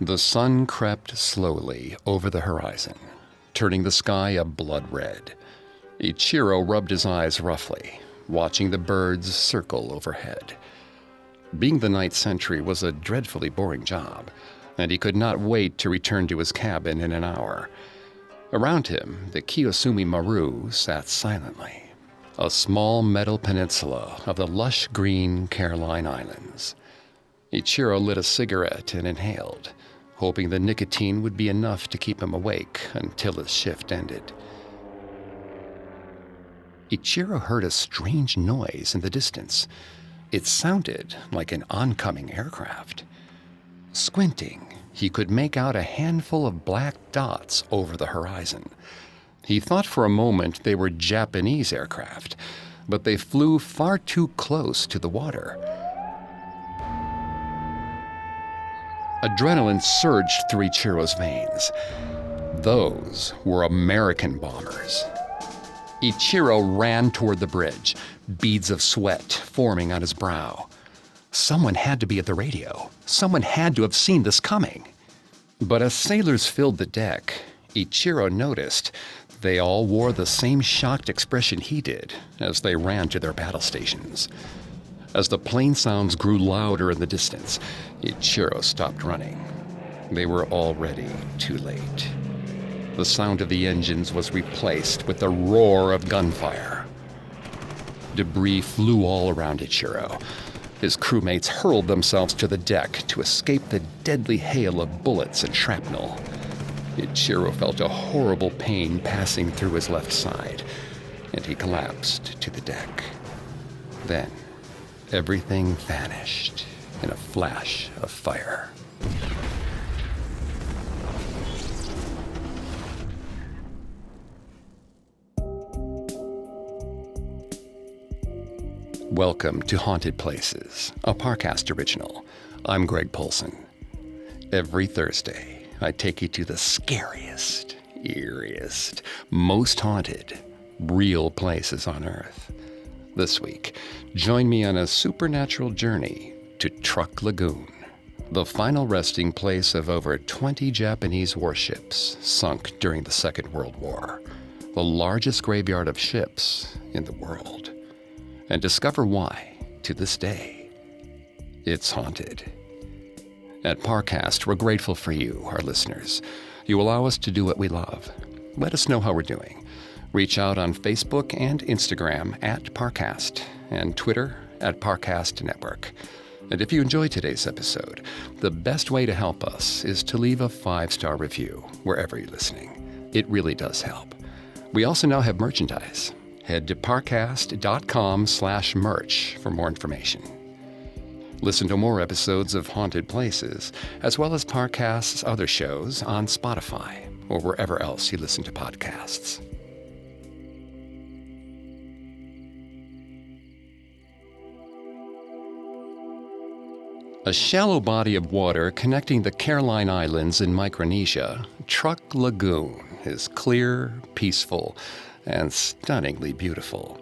The sun crept slowly over the horizon, turning the sky a blood red. Ichiro rubbed his eyes roughly, watching the birds circle overhead. Being the night sentry was a dreadfully boring job, and he could not wait to return to his cabin in an hour. Around him, the Kiyosumi Maru sat silently, a small metal peninsula of the lush green Caroline Islands. Ichiro lit a cigarette and inhaled, hoping the nicotine would be enough to keep him awake until his shift ended. Ichiro heard a strange noise in the distance. It sounded like an oncoming aircraft. Squinting, he could make out a handful of black dots over the horizon. He thought for a moment they were Japanese aircraft, but they flew far too close to the water. Adrenaline surged through Ichiro's veins. Those were American bombers. Ichiro ran toward the bridge, beads of sweat forming on his brow. Someone had to be at the radio. Someone had to have seen this coming. But as sailors filled the deck, Ichiro noticed they all wore the same shocked expression he did as they ran to their battle stations. As the plane sounds grew louder in the distance, Ichiro stopped running. They were already too late. The sound of the engines was replaced with the roar of gunfire. Debris flew all around Ichiro. His crewmates hurled themselves to the deck to escape the deadly hail of bullets and shrapnel. Ichiro felt a horrible pain passing through his left side, and he collapsed to the deck. Then, everything vanished in a flash of fire. Welcome to Haunted Places, a Parcast original. I'm Greg Polson. Every Thursday, I take you to the scariest, eeriest, most haunted, real places on Earth. This week, join me on a supernatural journey to Truk Lagoon, the final resting place of over 20 Japanese warships sunk during the Second World War, the largest graveyard of ships in the world. And discover why, to this day, it's haunted. At Parcast, we're grateful for you, our listeners. You allow us to do what we love. Let us know how we're doing. Reach out on Facebook and Instagram at Parcast and Twitter at Parcast Network. And if you enjoyed today's episode, the best way to help us is to leave a 5-star review wherever you're listening. It really does help. We also now have merchandise. Head to parcast.com/merch for more information. Listen to more episodes of Haunted Places, as well as Parcast's other shows on Spotify or wherever else you listen to podcasts. A shallow body of water connecting the Caroline Islands in Micronesia, Truk Lagoon is clear, peaceful, and stunningly beautiful.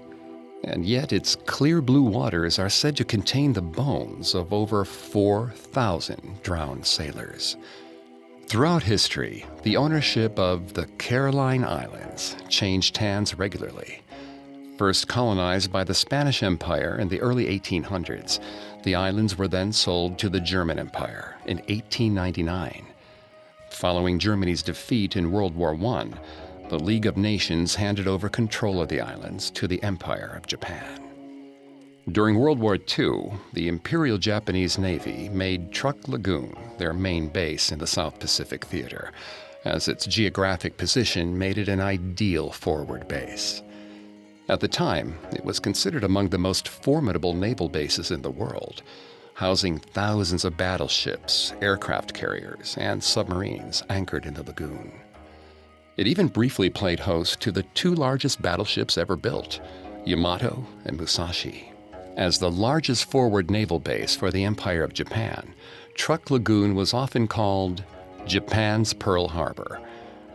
And yet its clear blue waters are said to contain the bones of over 4,000 drowned sailors. Throughout history, the ownership of the Caroline Islands changed hands regularly. First colonized by the Spanish Empire in the early 1800s, the islands were then sold to the German Empire in 1899. Following Germany's defeat in World War I, the League of Nations handed over control of the islands to the Empire of Japan. During World War II, the Imperial Japanese Navy made Truk Lagoon their main base in the South Pacific Theater, as its geographic position made it an ideal forward base. At the time, it was considered among the most formidable naval bases in the world, housing thousands of battleships, aircraft carriers, and submarines anchored in the lagoon. It even briefly played host to the two largest battleships ever built, Yamato and Musashi. As the largest forward naval base for the Empire of Japan, Truk Lagoon was often called Japan's Pearl Harbor,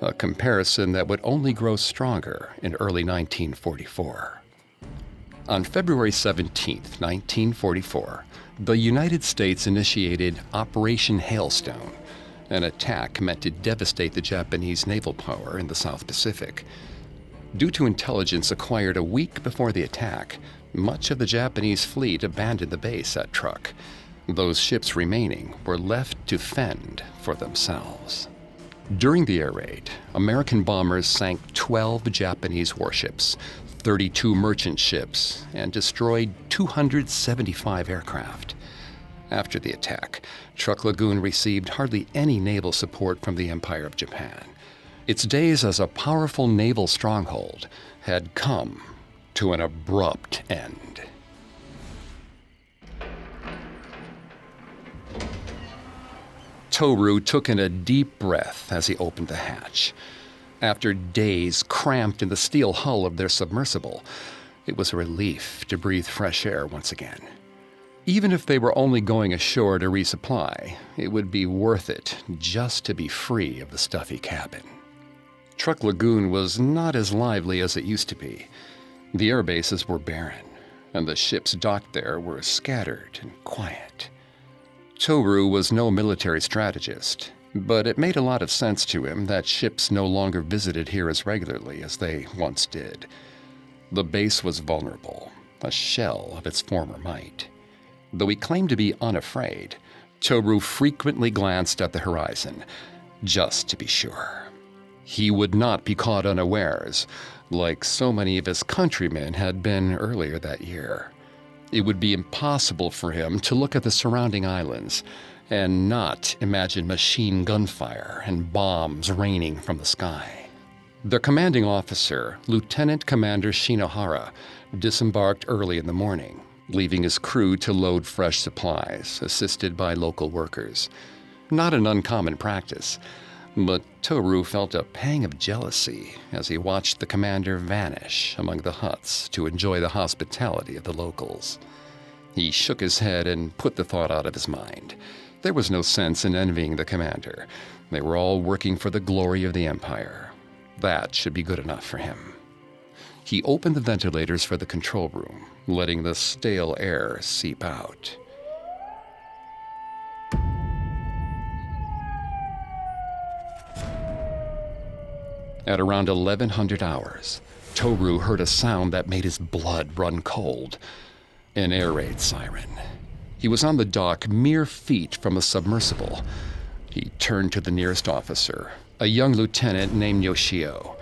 a comparison that would only grow stronger in early 1944. On February 17, 1944, the United States initiated Operation Hailstone, an attack meant to devastate the Japanese naval power in the South Pacific. Due to intelligence acquired a week before the attack, much of the Japanese fleet abandoned the base at Truk. Those ships remaining were left to fend for themselves. During the air raid, American bombers sank 12 Japanese warships, 32 merchant ships, and destroyed 275 aircraft. After the attack, Truk Lagoon received hardly any naval support from the Empire of Japan. Its days as a powerful naval stronghold had come to an abrupt end. Toru took in a deep breath as he opened the hatch. After days cramped in the steel hull of their submersible, it was a relief to breathe fresh air once again. Even if they were only going ashore to resupply, it would be worth it just to be free of the stuffy cabin. Truk Lagoon was not as lively as it used to be. The air bases were barren, and the ships docked there were scattered and quiet. Toru was no military strategist, but it made a lot of sense to him that ships no longer visited here as regularly as they once did. The base was vulnerable, a shell of its former might. Though he claimed to be unafraid, Toru frequently glanced at the horizon, just to be sure. He would not be caught unawares, like so many of his countrymen had been earlier that year. It would be impossible for him to look at the surrounding islands and not imagine machine gun fire and bombs raining from the sky. Their commanding officer, Lieutenant Commander Shinohara, disembarked early in the morning, leaving his crew to load fresh supplies, assisted by local workers. Not an uncommon practice, but Toru felt a pang of jealousy as he watched the commander vanish among the huts to enjoy the hospitality of the locals. He shook his head and put the thought out of his mind. There was no sense in envying the commander. They were all working for the glory of the Empire. That should be good enough for him. He opened the ventilators for the control room, letting the stale air seep out. At around 1100 hours, Toru heard a sound that made his blood run cold. An air raid siren. He was on the dock mere feet from a submersible. He turned to the nearest officer, a young lieutenant named Yoshio.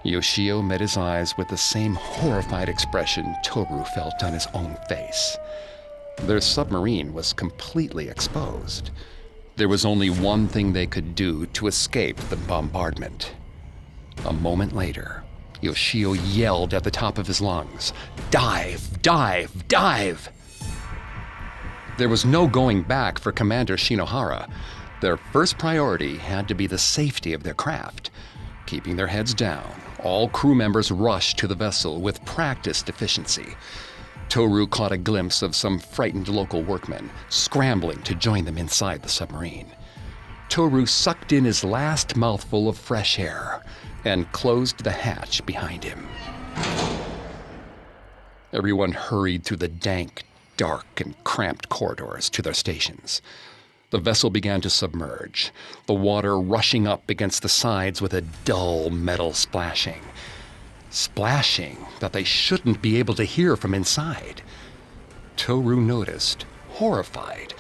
Yoshio met his eyes with the same horrified expression Toru felt on his own face. Their submarine was completely exposed. There was only one thing they could do to escape the bombardment. A moment later, Yoshio yelled at the top of his lungs, "Dive! Dive! Dive!" There was no going back for Commander Shinohara. Their first priority had to be the safety of their craft. Keeping their heads down, all crew members rushed to the vessel with practiced efficiency. Toru caught a glimpse of some frightened local workmen scrambling to join them inside the submarine. Toru sucked in his last mouthful of fresh air and closed the hatch behind him. Everyone hurried through the dank, dark, and cramped corridors to their stations. The vessel began to submerge, the water rushing up against the sides with a dull metal splashing. Splashing that they shouldn't be able to hear from inside. Toru noticed, horrified,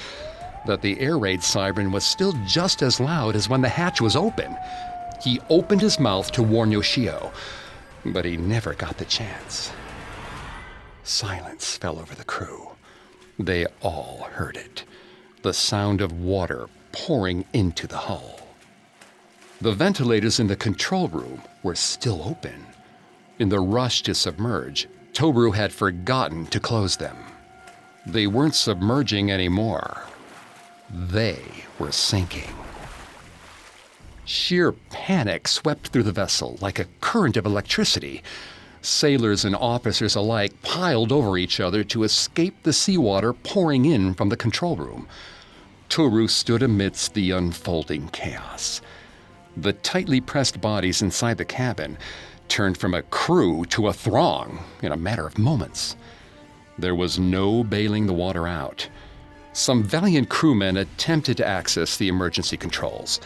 that the air raid siren was still just as loud as when the hatch was open. He opened his mouth to warn Yoshio, but he never got the chance. Silence fell over the crew. They all heard it, the sound of water pouring into the hull. The ventilators in the control room were still open. In the rush to submerge, Toru had forgotten to close them. They weren't submerging anymore. They were sinking. Sheer panic swept through the vessel like a current of electricity. Sailors and officers alike piled over each other to escape the seawater pouring in from the control room. Toru stood amidst the unfolding chaos. The tightly pressed bodies inside the cabin turned from a crew to a throng in a matter of moments. There was no bailing the water out. Some valiant crewmen attempted to access the emergency controls,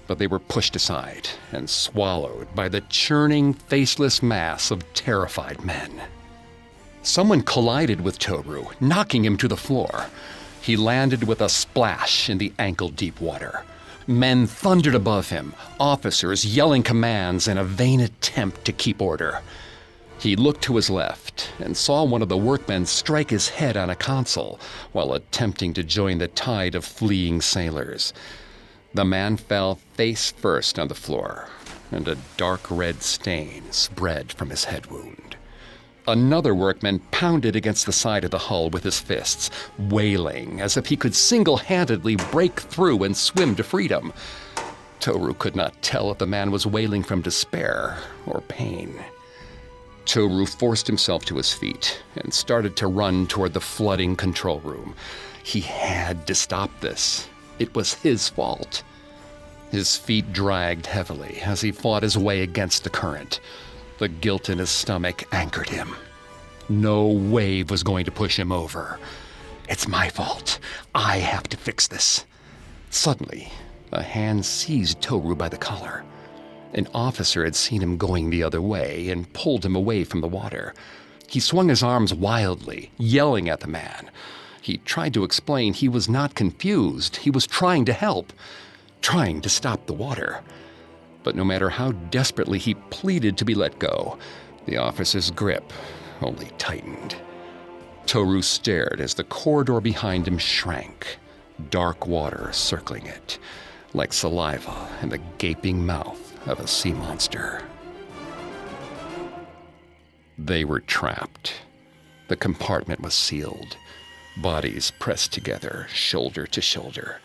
but they were pushed aside and swallowed by the churning, faceless mass of terrified men. Someone collided with Toru, knocking him to the floor. He landed with a splash in the ankle-deep water. Men thundered above him, officers yelling commands in a vain attempt to keep order. He looked to his left and saw one of the workmen strike his head on a console while attempting to join the tide of fleeing sailors. The man fell face first on the floor, and a dark red stain spread from his head wound. Another workman pounded against the side of the hull with his fists, wailing as if he could single-handedly break through and swim to freedom. Toru could not tell if the man was wailing from despair or pain. Toru forced himself to his feet and started to run toward the flooding control room. He had to stop this. It was his fault. His feet dragged heavily as he fought his way against the current. The guilt in his stomach anchored him. No wave was going to push him over. It's my fault. I have to fix this. Suddenly, a hand seized Toru by the collar. An officer had seen him going the other way and pulled him away from the water. He swung his arms wildly, yelling at the man. He tried to explain he was not confused. He was trying to help, trying to stop the water. But no matter how desperately he pleaded to be let go, the officer's grip only tightened. Toru stared as the corridor behind him shrank, dark water circling it, like saliva in the gaping mouth of a sea monster. They were trapped. The compartment was sealed, bodies pressed together, shoulder to shoulder,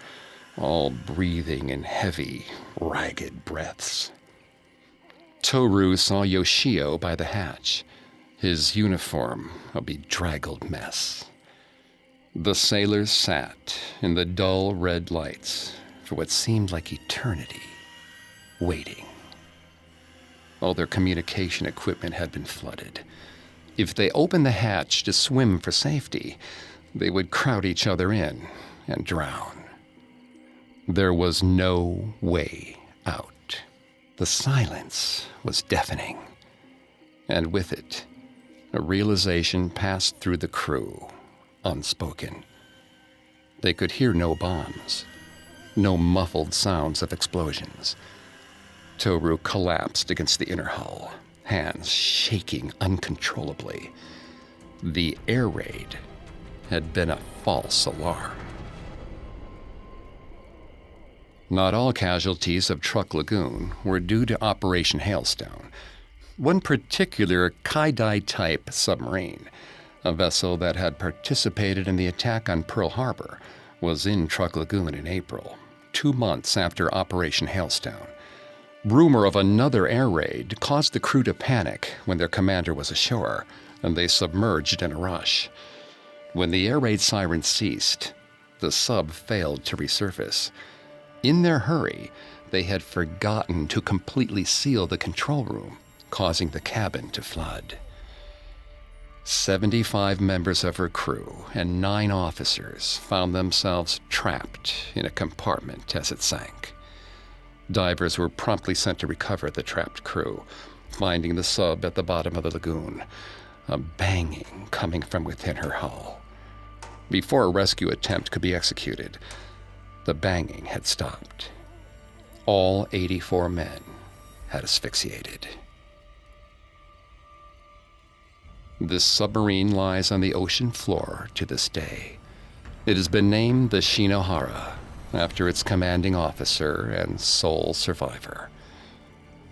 all breathing in heavy, ragged breaths. Toru saw Yoshio by the hatch, his uniform a bedraggled mess. The sailors sat in the dull red lights for what seemed like eternity, waiting. All their communication equipment had been flooded. If they opened the hatch to swim for safety, they would crowd each other in and drown. There was no way out. The silence was deafening, and with it, a realization passed through the crew, unspoken. They could hear no bombs, no muffled sounds of explosions. Toru collapsed against the inner hull, hands shaking uncontrollably. The air raid had been a false alarm. Not all casualties of Truk Lagoon were due to Operation Hailstone. One particular Kaidai-type submarine, a vessel that had participated in the attack on Pearl Harbor, was in Truk Lagoon in April, 2 months after Operation Hailstone. Rumor of another air raid caused the crew to panic when their commander was ashore, and they submerged in a rush. When the air raid siren ceased, the sub failed to resurface. In their hurry, they had forgotten to completely seal the control room, causing the cabin to flood. 75 members of her crew and 9 officers found themselves trapped in a compartment as it sank. Divers were promptly sent to recover the trapped crew, finding the sub at the bottom of the lagoon, a banging coming from within her hull. Before a rescue attempt could be executed, the banging had stopped. All 84 men had asphyxiated. This submarine lies on the ocean floor to this day. It has been named the Shinohara, after its commanding officer and sole survivor.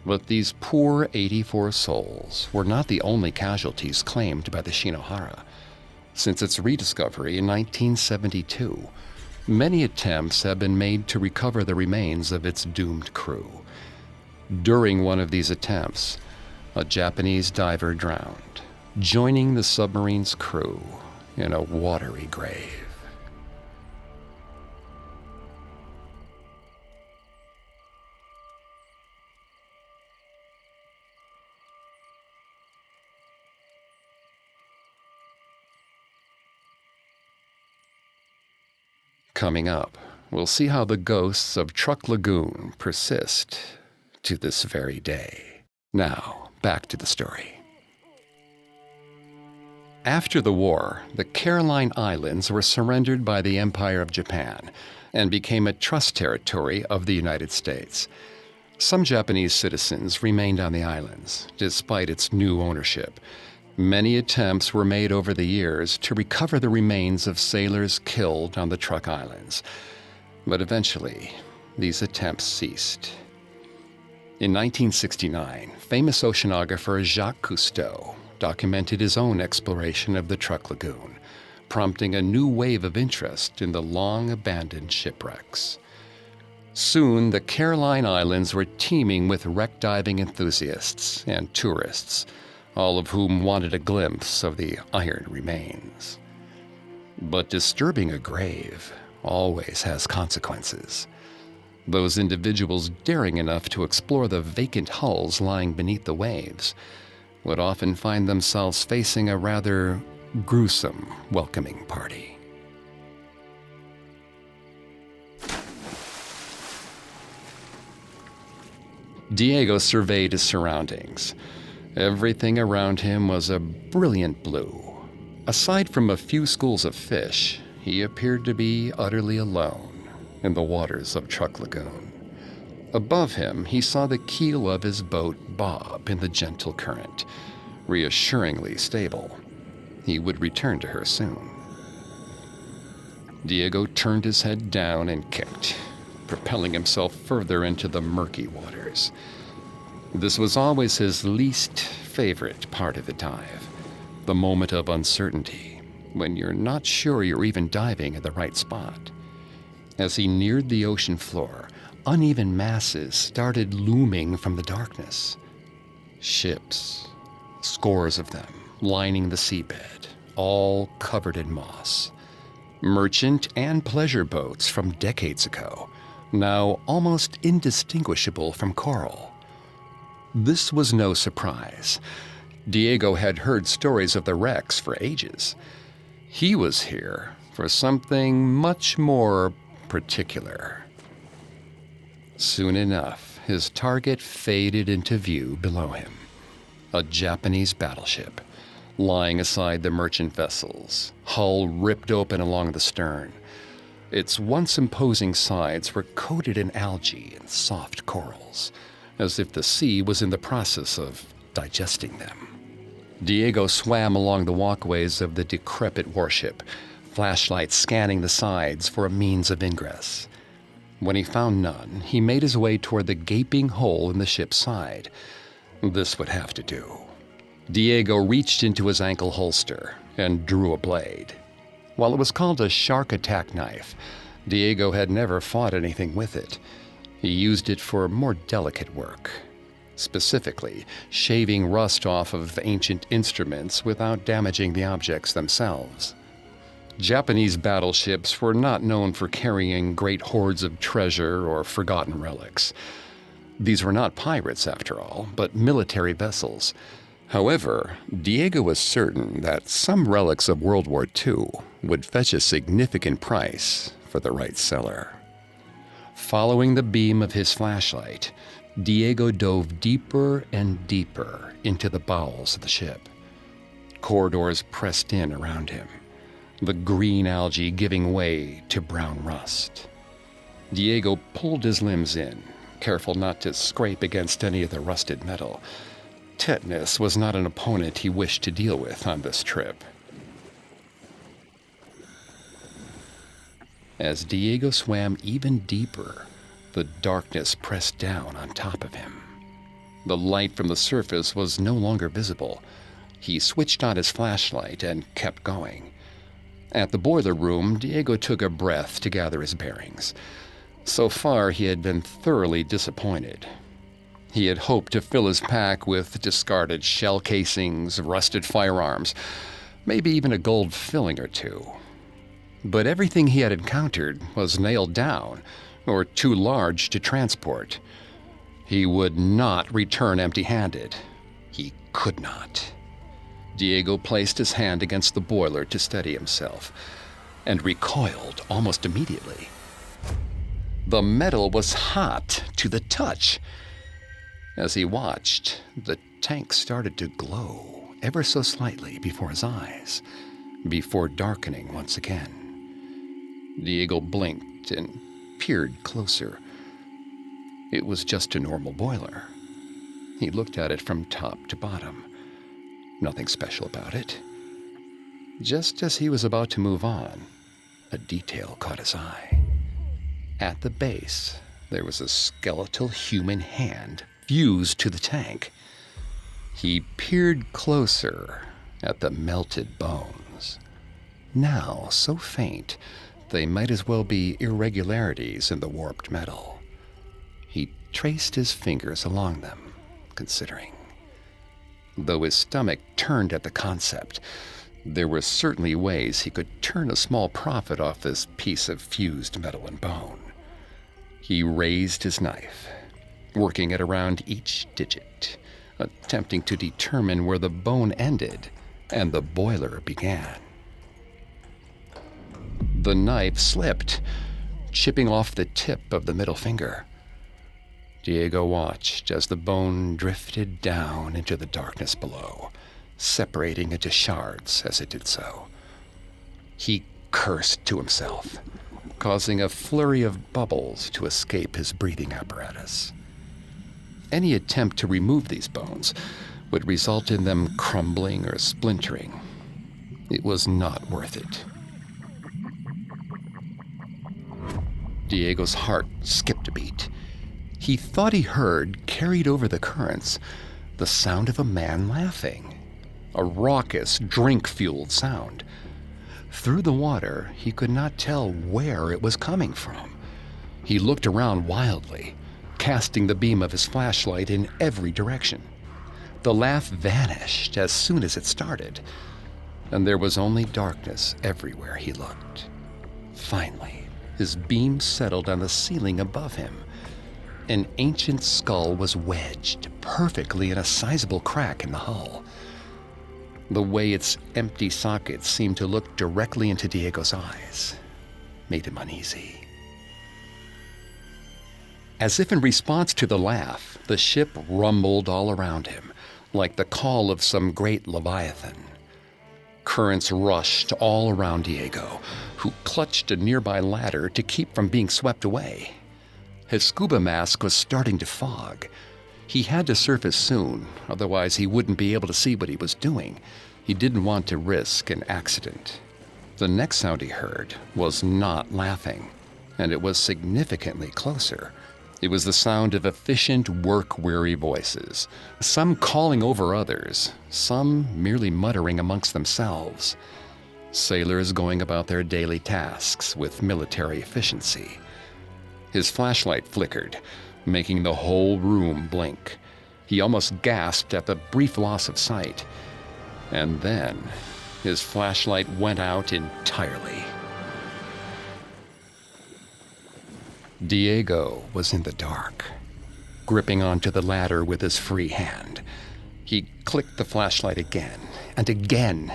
But these poor 84 souls were not the only casualties claimed by the Shinohara. Since its rediscovery in 1972, many attempts have been made to recover the remains of its doomed crew. During one of these attempts, a Japanese diver drowned, joining the submarine's crew in a watery grave. Coming up, we'll see how the ghosts of Truk Lagoon persist to this very day. Now, back to the story. After the war, the Caroline Islands were surrendered by the Empire of Japan and became a trust territory of the United States. Some Japanese citizens remained on the islands, despite its new ownership. Many attempts were made over the years to recover the remains of sailors killed on the Truk Islands. But eventually, these attempts ceased. In 1969, famous oceanographer Jacques Cousteau documented his own exploration of the Truk Lagoon, prompting a new wave of interest in the long-abandoned shipwrecks. Soon, the Caroline Islands were teeming with wreck diving enthusiasts and tourists, all of whom wanted a glimpse of the iron remains. But disturbing a grave always has consequences. Those individuals daring enough to explore the vacant hulls lying beneath the waves would often find themselves facing a rather gruesome welcoming party. Diego surveyed his surroundings. Everything around him was a brilliant blue. Aside from a few schools of fish, he appeared to be utterly alone in the waters of Truk Lagoon. Above him, he saw the keel of his boat bob in the gentle current, reassuringly stable. He would return to her soon. Diego turned his head down and kicked, propelling himself further into the murky waters. This was always his least favorite part of the dive, the moment of uncertainty, when you're not sure you're even diving in the right spot. As he neared the ocean floor, uneven masses started looming from the darkness. Ships, scores of them, lining the seabed, all covered in moss. Merchant and pleasure boats from decades ago, now almost indistinguishable from coral. This was no surprise. Diego had heard stories of the wrecks for ages. He was here for something much more particular. Soon enough, his target faded into view below him. A Japanese battleship, lying aside the merchant vessels, hull ripped open along the stern. Its once imposing sides were coated in algae and soft corals, as if the sea was in the process of digesting them. Diego swam along the walkways of the decrepit warship, flashlights scanning the sides for a means of ingress. When he found none, he made his way toward the gaping hole in the ship's side. This would have to do. Diego reached into his ankle holster and drew a blade. While it was called a shark attack knife, Diego had never fought anything with it. He used it for more delicate work, specifically shaving rust off of ancient instruments without damaging the objects themselves. Japanese battleships were not known for carrying great hoards of treasure or forgotten relics. These were not pirates, after all, but military vessels. However, Diego was certain that some relics of World War II would fetch a significant price for the right seller. Following the beam of his flashlight, Diego dove deeper and deeper into the bowels of the ship. Corridors pressed in around him, the green algae giving way to brown rust. Diego pulled his limbs in, careful not to scrape against any of the rusted metal. Tetanus was not an opponent he wished to deal with on this trip. As Diego swam even deeper, the darkness pressed down on top of him. The light from the surface was no longer visible. He switched on his flashlight and kept going. At the boiler room, Diego took a breath to gather his bearings. So far, he had been thoroughly disappointed. He had hoped to fill his pack with discarded shell casings, rusted firearms, maybe even a gold filling or two. But everything he had encountered was nailed down or too large to transport. He would not return empty-handed. He could not. Diego placed his hand against the boiler to steady himself. and recoiled almost immediately. The metal was hot to the touch. As he watched, the tank started to glow ever so slightly before his eyes, before darkening once again. Diego blinked and peered closer. It was just a normal boiler. He looked at it from top to bottom. Nothing special about it. Just as he was about to move on, a detail caught his eye. At the base, there was a skeletal human hand fused to the tank. He peered closer at the melted bones, now so faint they might as well be irregularities in the warped metal. He traced his fingers along them, considering. Though his stomach turned at the concept, there were certainly ways he could turn a small profit off this piece of fused metal and bone. He raised his knife, working it around each digit, attempting to determine where the bone ended and the boiler began. The knife slipped, chipping off the tip of the middle finger. Diego watched as the bone drifted down into the darkness below, separating into shards as it did so. He cursed to himself, causing a flurry of bubbles to escape his breathing apparatus. Any attempt to remove these bones would result in them crumbling or splintering. It was not worth it. Diego's heart skipped a beat. He thought he heard, carried over the currents, the sound of a man laughing, a raucous, drink-fueled sound. Through the water, he could not tell where it was coming from. He looked around wildly, casting the beam of his flashlight in every direction. The laugh vanished as soon as it started, and there was only darkness everywhere he looked. Finally, his beam settled on the ceiling above him. An ancient skull was wedged perfectly in a sizable crack in the hull. The way its empty sockets seemed to look directly into Diego's eyes made him uneasy. As if in response to the laugh, the ship rumbled all around him, like the call of some great leviathan. Currents rushed all around Diego, who clutched a nearby ladder to keep from being swept away. His scuba mask was starting to fog. He had to surface soon, otherwise he wouldn't be able to see what he was doing. He didn't want to risk an accident. The next sound he heard was not laughing, and it was significantly closer. It was the sound of efficient, work-weary voices, some calling over others, some merely muttering amongst themselves. Sailors going about their daily tasks with military efficiency. His flashlight flickered, making the whole room blink. He almost gasped at the brief loss of sight. And then, his flashlight went out entirely. Diego was in the dark, gripping onto the ladder with his free hand. He clicked the flashlight again, and again.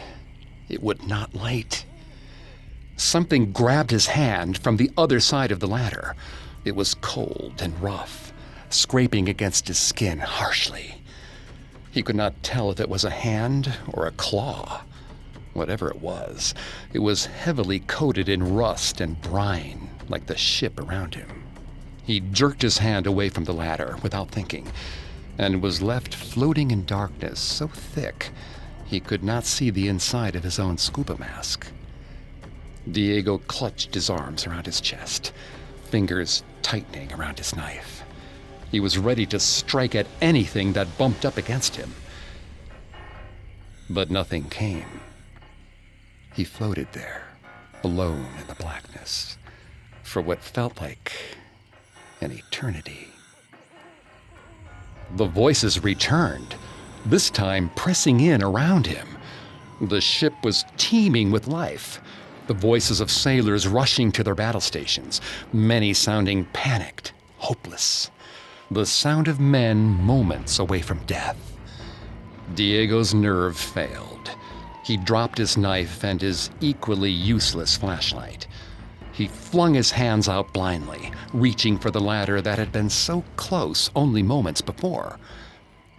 It would not light. Something grabbed his hand from the other side of the ladder. It was cold and rough, scraping against his skin harshly. He could not tell if it was a hand or a claw. Whatever it was heavily coated in rust and brine, like the ship around him. He jerked his hand away from the ladder without thinking, and was left floating in darkness so thick he could not see the inside of his own scuba mask. Diego clutched his arms around his chest, fingers tightening around his knife. He was ready to strike at anything that bumped up against him. But nothing came. He floated there, alone in the blackness, for what felt like an eternity. The voices returned, this time pressing in around him. The ship was teeming with life, the voices of sailors rushing to their battle stations, many sounding panicked, hopeless. The sound of men moments away from death. Diego's nerve failed. He dropped his knife and his equally useless flashlight. He flung his hands out blindly, reaching for the ladder that had been so close only moments before.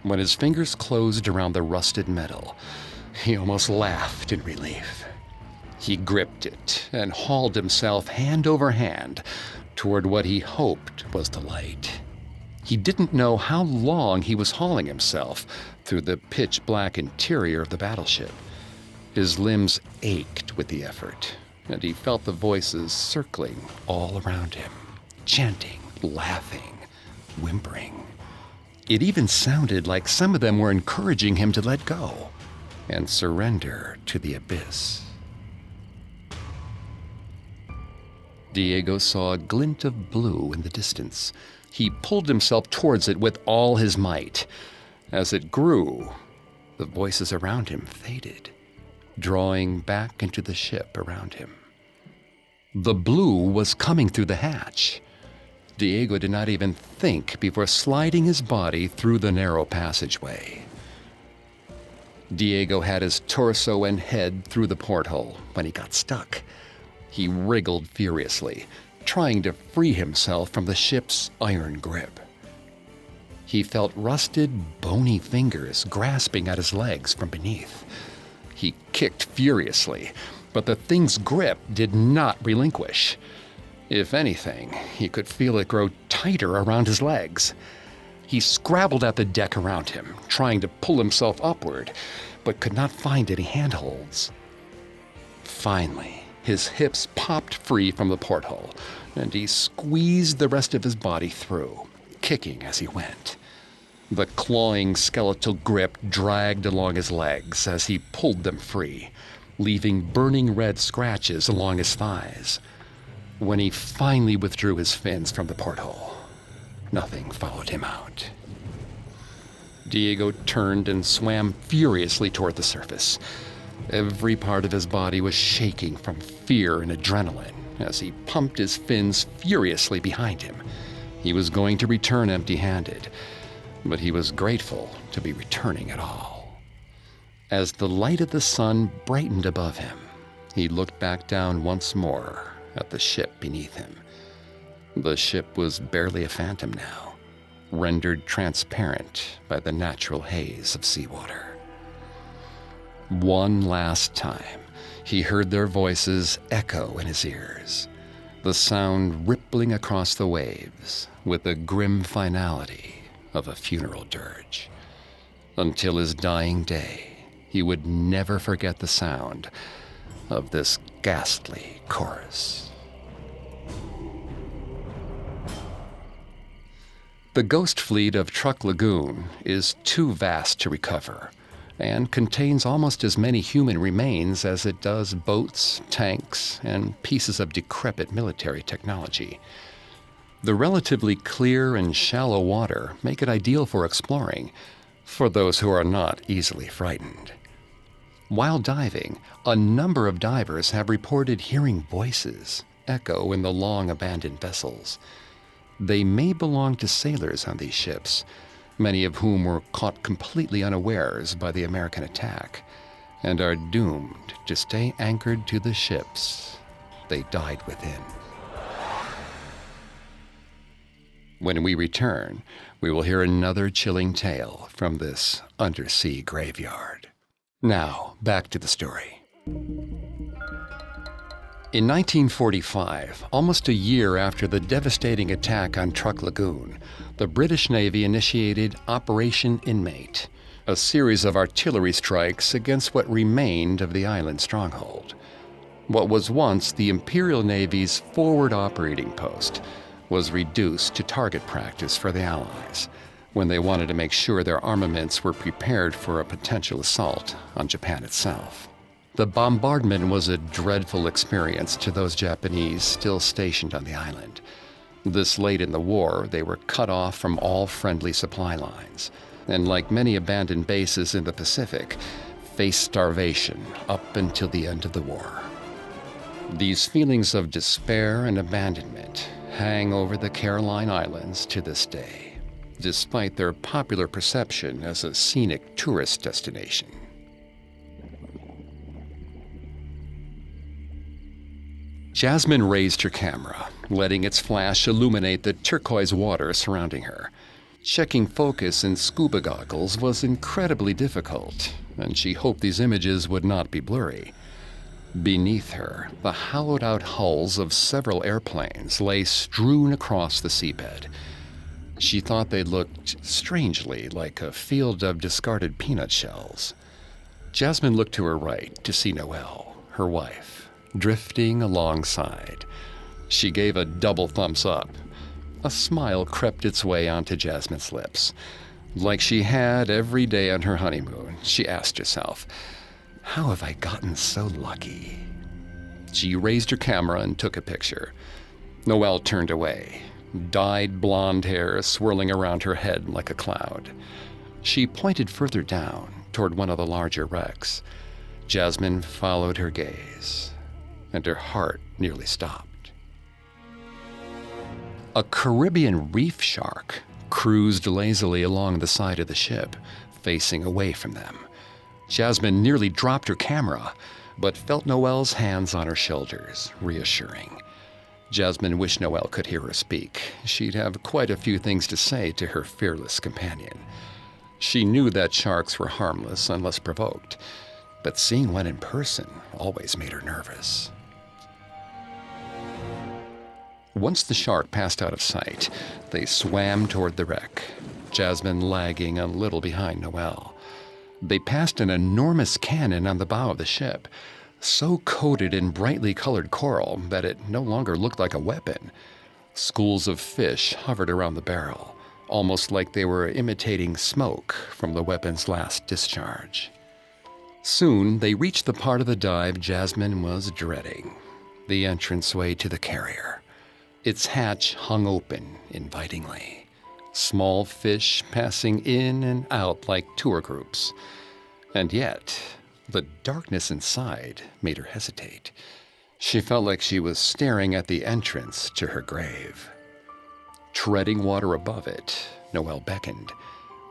When his fingers closed around the rusted metal, he almost laughed in relief. He gripped it and hauled himself hand over hand toward what he hoped was the light. He didn't know how long he was hauling himself through the pitch-black interior of the battleship. His limbs ached with the effort, and he felt the voices circling all around him, chanting, laughing, whimpering. It even sounded like some of them were encouraging him to let go and surrender to the abyss. Diego saw a glint of blue in the distance. He pulled himself towards it with all his might. As it grew, the voices around him faded, drawing back into the ship around him. The blue was coming through the hatch. Diego did not even think before sliding his body through the narrow passageway. Diego had his torso and head through the porthole when he got stuck. He wriggled furiously, trying to free himself from the ship's iron grip. He felt rusted, bony fingers grasping at his legs from beneath. He kicked furiously, but the thing's grip did not relinquish. If anything, he could feel it grow tighter around his legs. He scrabbled at the deck around him, trying to pull himself upward, but could not find any handholds. Finally, his hips popped free from the porthole, and he squeezed the rest of his body through, kicking as he went. The clawing skeletal grip dragged along his legs as he pulled them free, leaving burning red scratches along his thighs. When he finally withdrew his fins from the porthole, nothing followed him out. Diego turned and swam furiously toward the surface. Every part of his body was shaking from fear and adrenaline as he pumped his fins furiously behind him. He was going to return empty-handed, but he was grateful to be returning at all. As the light of the sun brightened above him, he looked back down once more at the ship beneath him. The ship was barely a phantom now, rendered transparent by the natural haze of seawater. One last time, he heard their voices echo in his ears, the sound rippling across the waves with the grim finality of a funeral dirge. Until his dying day, he would never forget the sound of this ghastly chorus. The ghost fleet of Truk Lagoon is too vast to recover, and contains almost as many human remains as it does boats, tanks, and pieces of decrepit military technology. The relatively clear and shallow water make it ideal for exploring, for those who are not easily frightened. While diving, a number of divers have reported hearing voices echo in the long abandoned vessels. They may belong to sailors on these ships, many of whom were caught completely unawares by the American attack, and are doomed to stay anchored to the ships they died within. When we return, we will hear another chilling tale from this undersea graveyard. Now, back to the story. In 1945, almost a year after the devastating attack on Truk Lagoon, the British Navy initiated Operation Inmate, a series of artillery strikes against what remained of the island stronghold. What was once the Imperial Navy's forward operating post was reduced to target practice for the Allies when they wanted to make sure their armaments were prepared for a potential assault on Japan itself. The bombardment was a dreadful experience to those Japanese still stationed on the island. This late in the war, they were cut off from all friendly supply lines, and like many abandoned bases in the Pacific, faced starvation up until the end of the war. These feelings of despair and abandonment hang over the Caroline Islands to this day, despite their popular perception as a scenic tourist destination. Jasmine raised her camera, letting its flash illuminate the turquoise water surrounding her. Checking focus in scuba goggles was incredibly difficult, and she hoped these images would not be blurry. Beneath her, the hollowed-out hulls of several airplanes lay strewn across the seabed. She thought they looked strangely like a field of discarded peanut shells. Jasmine looked to her right to see Noelle, her wife, drifting alongside. She gave a double thumbs up. A smile crept its way onto Jasmine's lips. Like she had every day on her honeymoon, she asked herself, "How have I gotten so lucky?" She raised her camera and took a picture. Noelle turned away, dyed blonde hair swirling around her head like a cloud. She pointed further down, toward one of the larger wrecks. Jasmine followed her gaze, and her heart nearly stopped. A Caribbean reef shark cruised lazily along the side of the ship, facing away from them. Jasmine nearly dropped her camera, but felt Noelle's hands on her shoulders, reassuring. Jasmine wished Noelle could hear her speak. She'd have quite a few things to say to her fearless companion. She knew that sharks were harmless unless provoked, but seeing one in person always made her nervous. Once the shark passed out of sight, they swam toward the wreck, Jasmine lagging a little behind Noelle. They passed an enormous cannon on the bow of the ship, so coated in brightly colored coral that it no longer looked like a weapon. Schools of fish hovered around the barrel, almost like they were imitating smoke from the weapon's last discharge. Soon, they reached the part of the dive Jasmine was dreading, the entranceway to the carrier. Its hatch hung open invitingly, small fish passing in and out like tour groups. And yet, the darkness inside made her hesitate. She felt like she was staring at the entrance to her grave. Treading water above it, Noelle beckoned.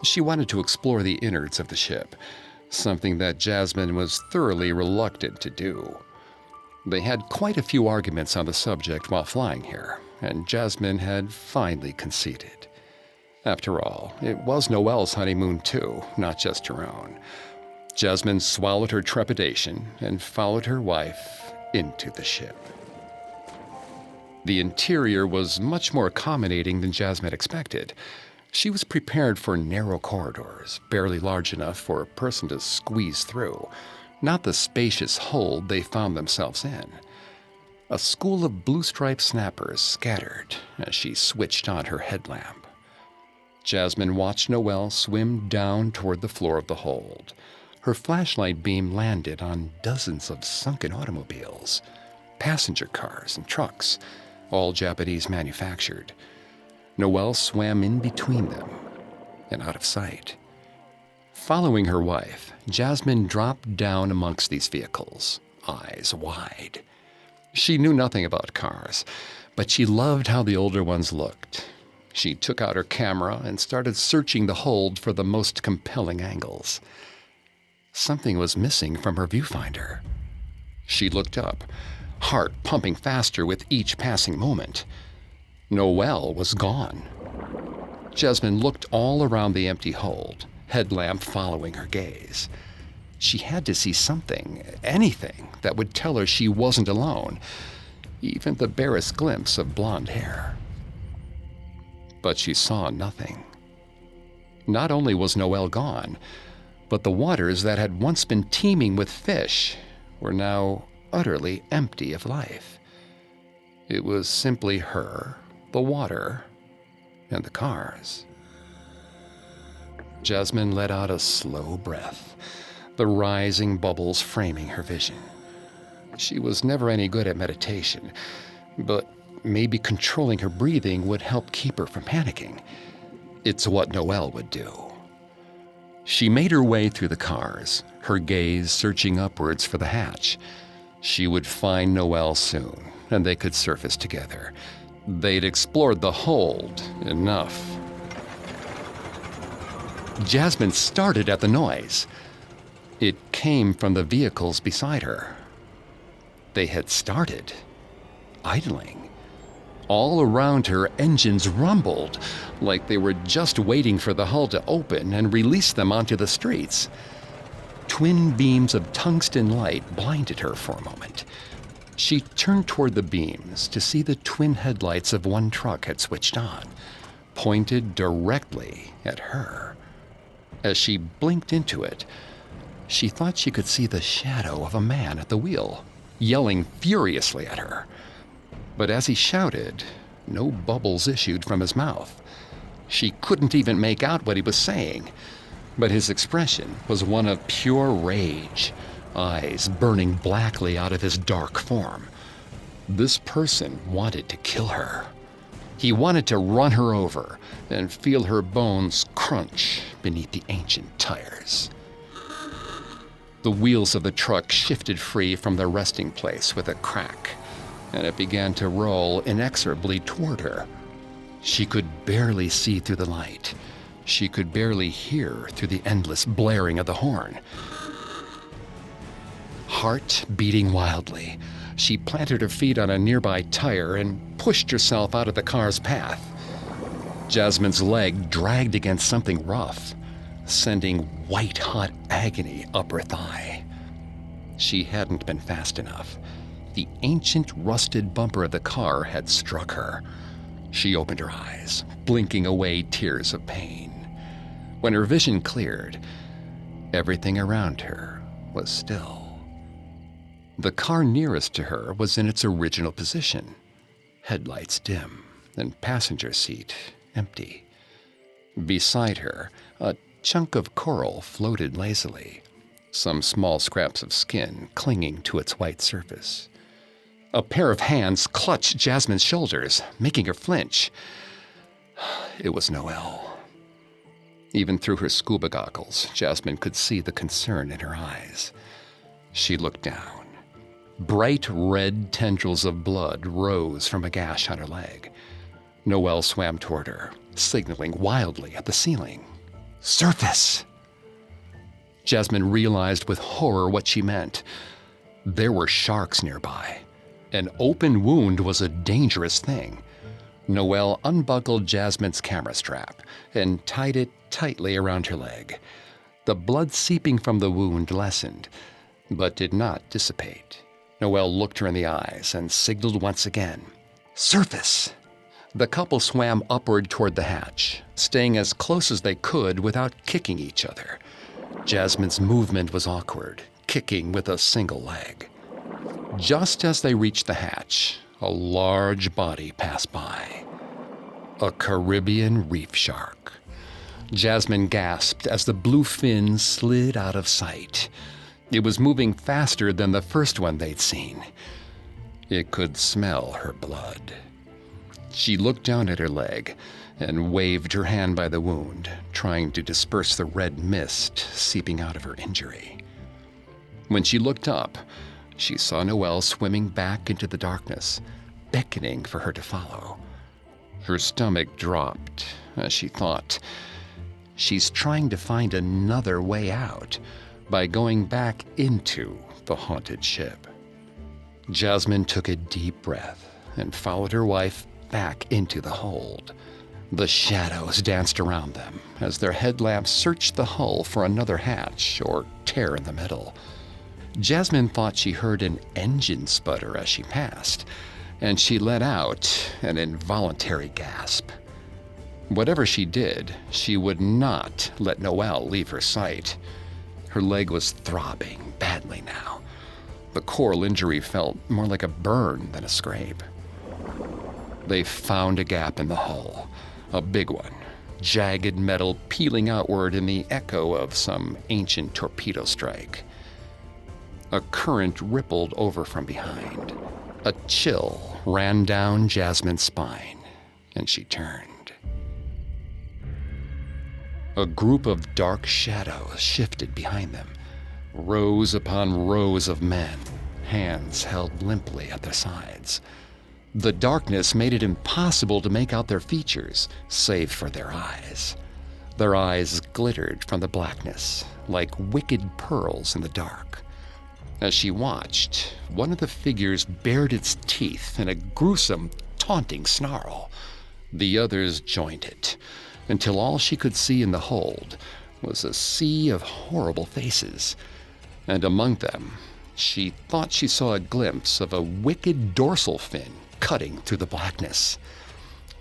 She wanted to explore the innards of the ship, something that Jasmine was thoroughly reluctant to do. They had quite a few arguments on the subject while flying here, and Jasmine had finally conceded. After all, it was Noelle's honeymoon too, not just her own. Jasmine swallowed her trepidation and followed her wife into the ship. The interior was much more accommodating than Jasmine expected. She was prepared for narrow corridors, barely large enough for a person to squeeze through, not the spacious hold they found themselves in. A school of blue-striped snappers scattered as she switched on her headlamp. Jasmine watched Noelle swim down toward the floor of the hold. Her flashlight beam landed on dozens of sunken automobiles, passenger cars and trucks, all Japanese manufactured. Noelle swam in between them and out of sight. Following her wife, Jasmine dropped down amongst these vehicles, eyes wide. She knew nothing about cars, but she loved how the older ones looked. She took out her camera and started searching the hold for the most compelling angles. Something was missing from her viewfinder. She looked up, heart pumping faster with each passing moment. Noelle was gone. Jasmine looked all around the empty hold, headlamp following her gaze. She had to see something, anything, that would tell her she wasn't alone, even the barest glimpse of blonde hair. But she saw nothing. Not only was Noelle gone, but the waters that had once been teeming with fish were now utterly empty of life. It was simply her, the water, and the cars. Jasmine let out a slow breath, the rising bubbles framing her vision. She was never any good at meditation, but maybe controlling her breathing would help keep her from panicking. It's what Noelle would do. She made her way through the cars, her gaze searching upwards for the hatch. She would find Noelle soon, and they could surface together. They'd explored the hold enough. Jasmine started at the noise. It came from the vehicles beside her. They had started. idling. All around her, engines rumbled, like they were just waiting for the hull to open and release them onto the streets. Twin beams of tungsten light blinded her for a moment. She turned toward the beams to see the twin headlights of one truck had switched on, pointed directly at her. As she blinked into it, she thought she could see the shadow of a man at the wheel, yelling furiously at her. But as he shouted, no bubbles issued from his mouth. She couldn't even make out what he was saying, but his expression was one of pure rage, eyes burning blackly out of his dark form. This person wanted to kill her. He wanted to run her over and feel her bones crunch beneath the ancient tires. The wheels of the truck shifted free from their resting place with a crack, and it began to roll inexorably toward her. She could barely see through the light. She could barely hear through the endless blaring of the horn. Heart beating wildly, she planted her feet on a nearby tire and pushed herself out of the car's path. Jasmine's leg dragged against something rough, sending white-hot agony up her thigh. She hadn't been fast enough. The ancient rusted bumper of the car had struck her. She opened her eyes, blinking away tears of pain. When her vision cleared, everything around her was still. The car nearest to her was in its original position, headlights dim and passenger seat empty. Beside her, a chunk of coral floated lazily, some small scraps of skin clinging to its white surface. A pair of hands clutched Jasmine's shoulders, making her flinch. It was Noelle. Even through her scuba goggles, Jasmine could see the concern in her eyes. She looked down. Bright red tendrils of blood rose from a gash on her leg. Noelle swam toward her, signaling wildly at the ceiling. "Surface!" Jasmine realized with horror what she meant. There were sharks nearby. An open wound was a dangerous thing. Noelle unbuckled Jasmine's camera strap and tied it tightly around her leg. The blood seeping from the wound lessened, but did not dissipate. Noelle looked her in the eyes and signaled once again. "Surface!" The couple swam upward toward the hatch, staying as close as they could without kicking each other. Jasmine's movement was awkward, kicking with a single leg. Just as they reached the hatch, a large body passed by. A Caribbean reef shark. Jasmine gasped as the blue fin slid out of sight. It was moving faster than the first one they'd seen. It could smell her blood. She looked down at her leg and waved her hand by the wound, trying to disperse the red mist seeping out of her injury. When she looked up, she saw Noelle swimming back into the darkness, beckoning for her to follow. Her stomach dropped as she thought, she's trying to find another way out by going back into the haunted ship. Jasmine took a deep breath and followed her wife back into the hold. The shadows danced around them as their headlamps searched the hull for another hatch or tear in the middle. Jasmine thought she heard an engine sputter as she passed, and she let out an involuntary gasp. Whatever she did, she would not let Noelle leave her sight. Her leg was throbbing badly now. The coral injury felt more like a burn than a scrape. They found a gap in the hull, a big one, jagged metal peeling outward in the echo of some ancient torpedo strike. A current rippled over from behind. A chill ran down Jasmine's spine, and she turned. A group of dark shadows shifted behind them, rows upon rows of men, hands held limply at their sides. The darkness made it impossible to make out their features, save for their eyes. Their eyes glittered from the blackness, like wicked pearls in the dark. As she watched, one of the figures bared its teeth in a gruesome, taunting snarl. The others joined it, until all she could see in the hold was a sea of horrible faces. And among them, she thought she saw a glimpse of a wicked dorsal fin cutting through the blackness.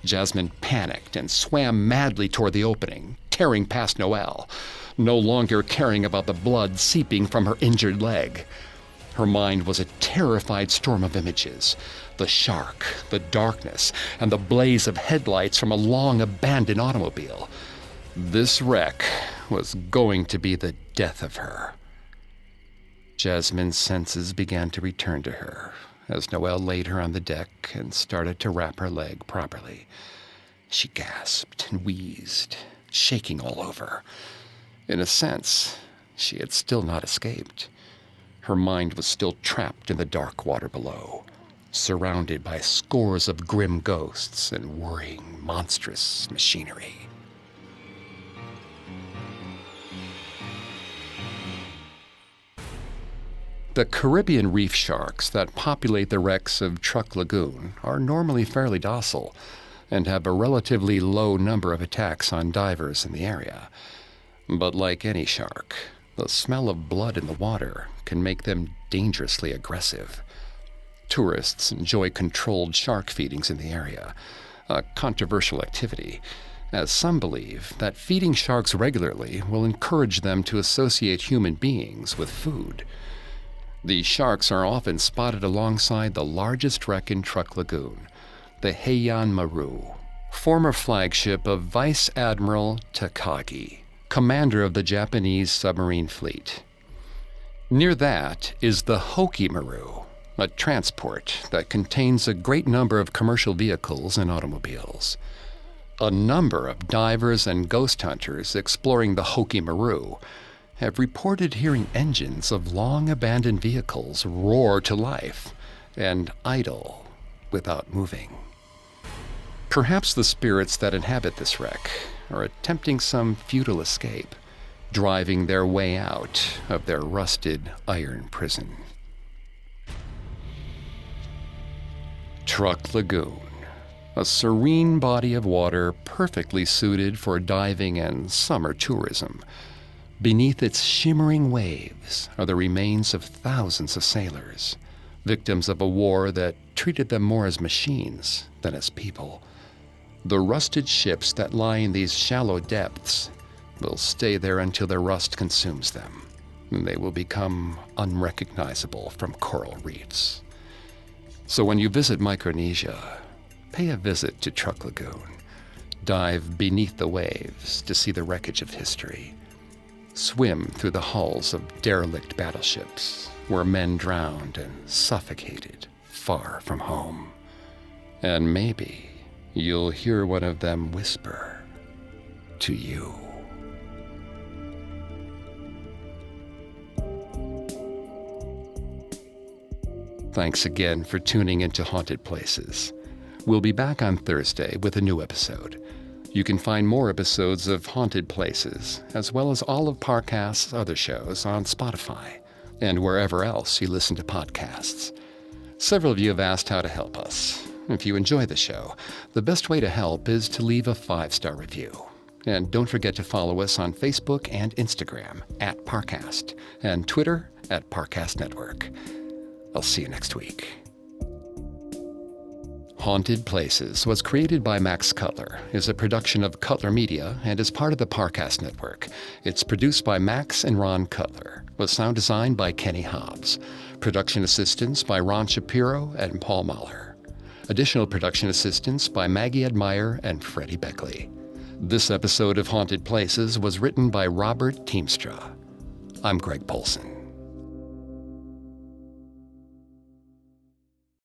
Jasmine panicked and swam madly toward the opening, tearing past Noelle, no longer caring about the blood seeping from her injured leg. Her mind was a terrified storm of images. The shark, the darkness, and the blaze of headlights from a long-abandoned automobile. This wreck was going to be the death of her. Jasmine's senses began to return to her as Noelle laid her on the deck and started to wrap her leg properly. She gasped and wheezed, shaking all over. In a sense, she had still not escaped. Her mind was still trapped in the dark water below, surrounded by scores of grim ghosts and worrying, monstrous machinery. The Caribbean reef sharks that populate the wrecks of Truk Lagoon are normally fairly docile and have a relatively low number of attacks on divers in the area. But like any shark, the smell of blood in the water can make them dangerously aggressive. Tourists enjoy controlled shark feedings in the area, a controversial activity, as some believe that feeding sharks regularly will encourage them to associate human beings with food. These sharks are often spotted alongside the largest wreck in Truk Lagoon, the Heian Maru, former flagship of Vice Admiral Takagi, commander of the Japanese submarine fleet. Near that is the Hoki Maru, a transport that contains a great number of commercial vehicles and automobiles. A number of divers and ghost hunters exploring the Hoki Maru have reported hearing engines of long-abandoned vehicles roar to life and idle without moving. Perhaps the spirits that inhabit this wreck are attempting some futile escape, driving their way out of their rusted iron prison. Truk Lagoon, a serene body of water perfectly suited for diving and summer tourism. Beneath its shimmering waves are the remains of thousands of sailors, victims of a war that treated them more as machines than as people. The rusted ships that lie in these shallow depths will stay there until their rust consumes them, and they will become unrecognizable from coral reefs. So when you visit Micronesia, pay a visit to Truk Lagoon. Dive beneath the waves to see the wreckage of history. Swim through the hulls of derelict battleships where men drowned and suffocated far from home. And maybe you'll hear one of them whisper to you. Thanks again for tuning into Haunted Places. We'll be back on Thursday with a new episode. You can find more episodes of Haunted Places, as well as all of Parcast's other shows on Spotify and wherever else you listen to podcasts. Several of you have asked how to help us. If you enjoy the show, the best way to help is to leave a 5-star review. And don't forget to follow us on Facebook and Instagram @Parcast and Twitter @Parcast Network. I'll see you next week. Haunted Places was created by Max Cutler, is a production of Cutler Media, and is part of the Parcast Network. It's produced by Max and Ron Cutler, with sound design by Kenny Hobbs. Production assistance by Ron Shapiro and Paul Mahler. Additional production assistance by Maggie Admire and Freddie Beckley. This episode of Haunted Places was written by Robert Teamstra. I'm Greg Polson.